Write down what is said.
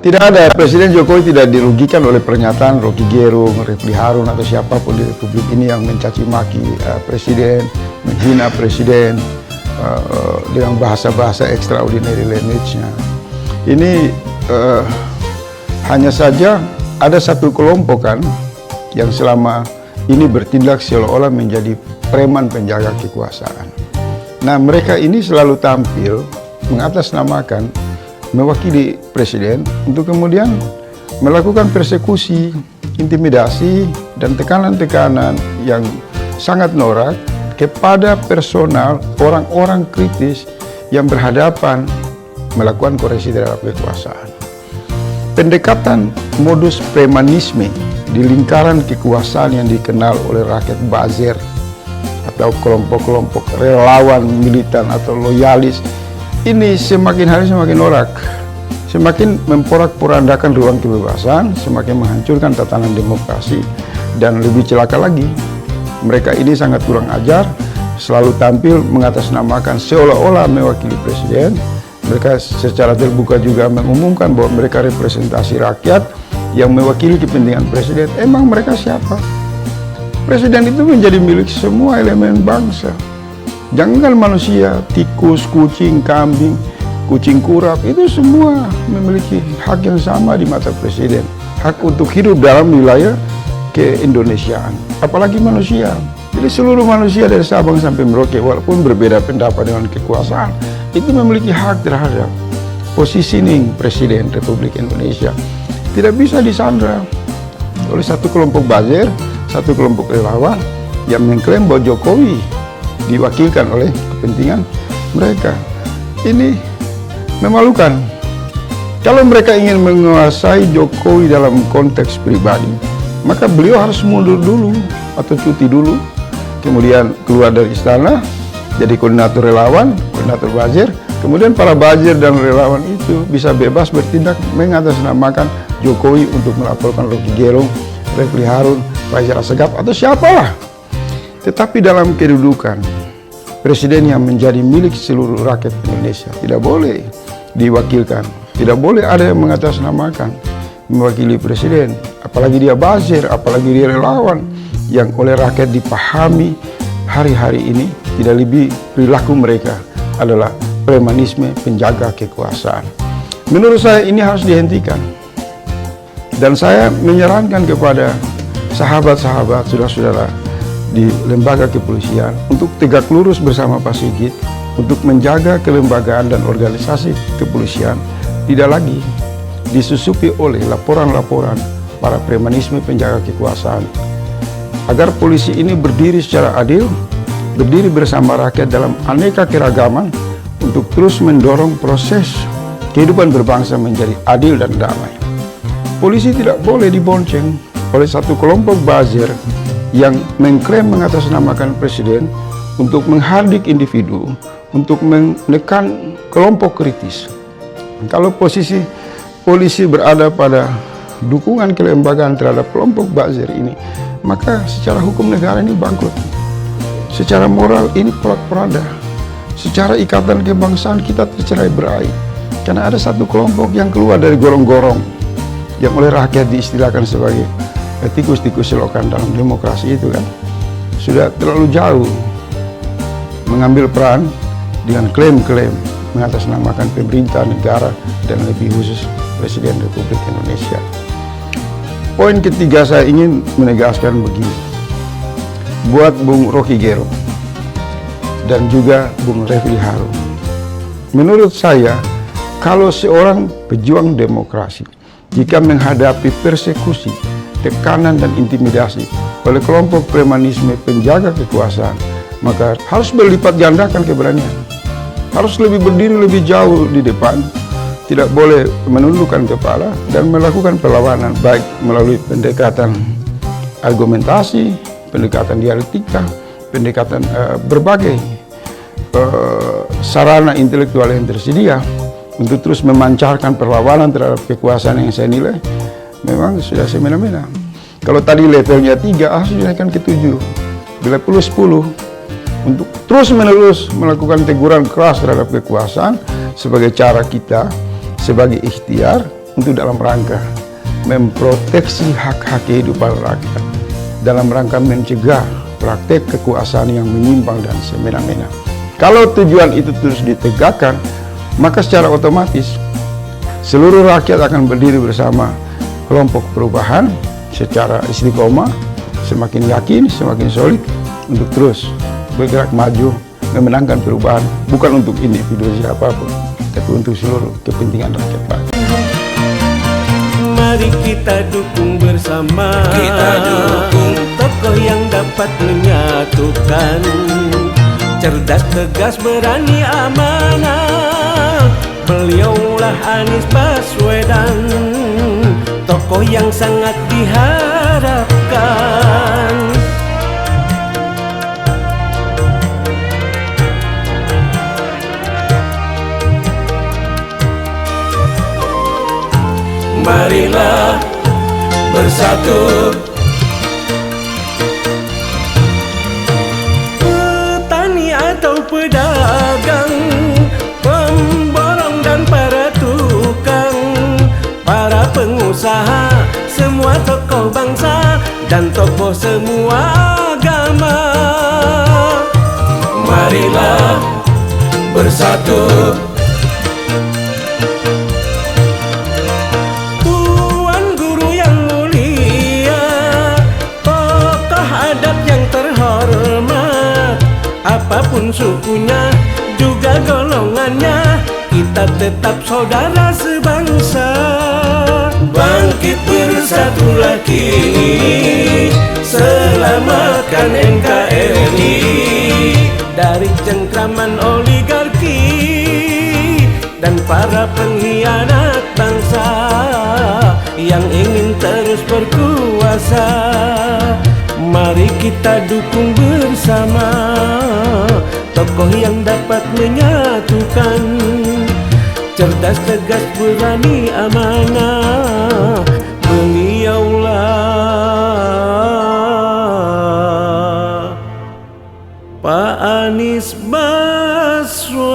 Tidak ada, Presiden Jokowi tidak dirugikan oleh pernyataan Rocky Gerung, Refli Harun atau siapapun di Republik ini yang mencaci maki Presiden, menghina Presiden dengan bahasa-bahasa extraordinary language-nya. Ini hanya saja ada satu kelompok kan yang selama ini bertindak seolah-olah menjadi preman penjaga kekuasaan. Nah, mereka ini selalu tampil mengatasnamakan, mewakili Presiden untuk kemudian melakukan persekusi, intimidasi, dan tekanan-tekanan yang sangat norak kepada personal orang-orang kritis yang berhadapan melakukan koreksi terhadap kekuasaan. Pendekatan modus premanisme di lingkaran kekuasaan yang dikenal oleh rakyat buzzer atau kelompok-kelompok relawan militan atau loyalis ini semakin hari semakin norak, semakin memporak-porandakan ruang kebebasan, semakin menghancurkan tatanan demokrasi, dan lebih celaka lagi, mereka ini sangat kurang ajar, selalu tampil mengatasnamakan seolah-olah mewakili Presiden. Mereka secara terbuka juga mengumumkan bahwa mereka representasi rakyat yang mewakili kepentingan Presiden. Emang mereka siapa? Presiden itu menjadi milik semua elemen bangsa. Jangan manusia, tikus, kucing, kambing, kucing kurap, itu semua memiliki hak yang sama di mata Presiden. Hak untuk hidup dalam wilayah keindonesiaan. Apalagi manusia. Jadi seluruh manusia dari Sabang sampai Merauke, walaupun berbeda pendapat dengan kekuasaan, itu memiliki hak terhadap positioning Presiden Republik Indonesia. Tidak bisa disandra oleh satu kelompok buzzer, satu kelompok relawan yang mengklaim bahwa Jokowi diwakilkan oleh kepentingan mereka. Ini memalukan. Kalau mereka ingin menguasai Jokowi dalam konteks pribadi, maka beliau harus mundur dulu atau cuti dulu, kemudian keluar dari istana jadi koordinator relawan, koordinator buzzer, kemudian para buzzer dan relawan itu bisa bebas bertindak mengatasnamakan Jokowi untuk melaporkan Rocky Gerung, Refli Harun, Faisal Assegaf atau siapalah. Tetapi dalam kedudukan Presiden yang menjadi milik seluruh rakyat Indonesia tidak boleh diwakilkan, tidak boleh ada yang mengatasnamakan mewakili Presiden, apalagi dia buzzer, apalagi dia relawan yang oleh rakyat dipahami hari-hari ini tidak lebih perilaku mereka adalah premanisme penjaga kekuasaan. Menurut saya ini harus dihentikan, dan saya menyarankan kepada sahabat-sahabat, saudara-saudara di lembaga kepolisian untuk tegak lurus bersama Pak Sigit untuk menjaga kelembagaan dan organisasi kepolisian tidak lagi disusupi oleh laporan-laporan para premanisme penjaga kekuasaan, agar polisi ini berdiri secara adil, berdiri bersama rakyat dalam aneka keragaman untuk terus mendorong proses kehidupan berbangsa menjadi adil dan damai. Polisi tidak boleh dibonceng oleh satu kelompok buzzer yang mengklaim mengatasnamakan Presiden untuk menghardik individu, untuk menekan kelompok kritis. Kalau posisi polisi berada pada dukungan kelembagaan terhadap kelompok buzzer ini, maka secara hukum negara ini bangkrut. Secara moral ini porak-poranda. Secara ikatan kebangsaan kita tercerai-berai. Karena ada satu kelompok yang keluar dari gorong-gorong yang oleh rakyat diistilahkan sebagai tikus-tikus selokan dalam demokrasi itu kan. Sudah terlalu jauh mengambil peran dengan klaim-klaim mengatasnamakan pemerintah negara dan lebih khusus Presiden Republik Indonesia. Poin ketiga saya ingin menegaskan begini. Buat Bung Rocky Gerung dan juga Bung Refli Harun, menurut saya kalau seorang pejuang demokrasi jika menghadapi persekusi, tekanan dan intimidasi oleh kelompok premanisme penjaga kekuasaan, maka harus berlipat gandakan keberanian, harus lebih berdiri lebih jauh di depan, tidak boleh menundukkan kepala dan melakukan perlawanan, baik melalui pendekatan argumentasi, pendekatan dialektika, pendekatan berbagai sarana intelektual yang tersedia untuk terus memancarkan perlawanan terhadap kekuasaan yang saya nilai memang sudah semena-mena. Kalau tadi levelnya 3, harus dinaikkan ke 7, level 10, untuk terus-menerus melakukan teguran keras terhadap kekuasaan sebagai cara kita, sebagai ikhtiar untuk dalam rangka memproteksi hak-hak kehidupan rakyat, dalam rangka mencegah praktek kekuasaan yang menyimpang dan semena-mena. Kalau tujuan itu terus ditegakkan, maka secara otomatis seluruh rakyat akan berdiri bersama kelompok perubahan secara istiqomah, semakin yakin, semakin solid untuk terus bergerak maju, memenangkan perubahan, bukan untuk individu siapapun, tapi untuk seluruh kepentingan rakyat, Pak. Mari kita dukung bersama, kita dukung tokoh yang dapat menyatukan, cerdas, tegas, berani, amanah. Beliaulah Anies Baswedan, tokoh yang sangat diharapkan. Marilah bersatu. Petani atau pedagang, pemborong dan para tukang, para pengusaha, semua tokoh bangsa dan tokoh semua agama. Marilah bersatu. Apapun sukunya, juga golongannya, kita tetap saudara sebangsa. Bangkit bersatulah kini, selamatkan NKRI dari cengkraman oligarki dan para pengkhianat bangsa yang ingin terus berkuasa. Mari kita dukung bersama tokoh yang dapat menyatukan, cerdas, tegas, berani, amanah. Beliaulah Pak Anies Baswedan.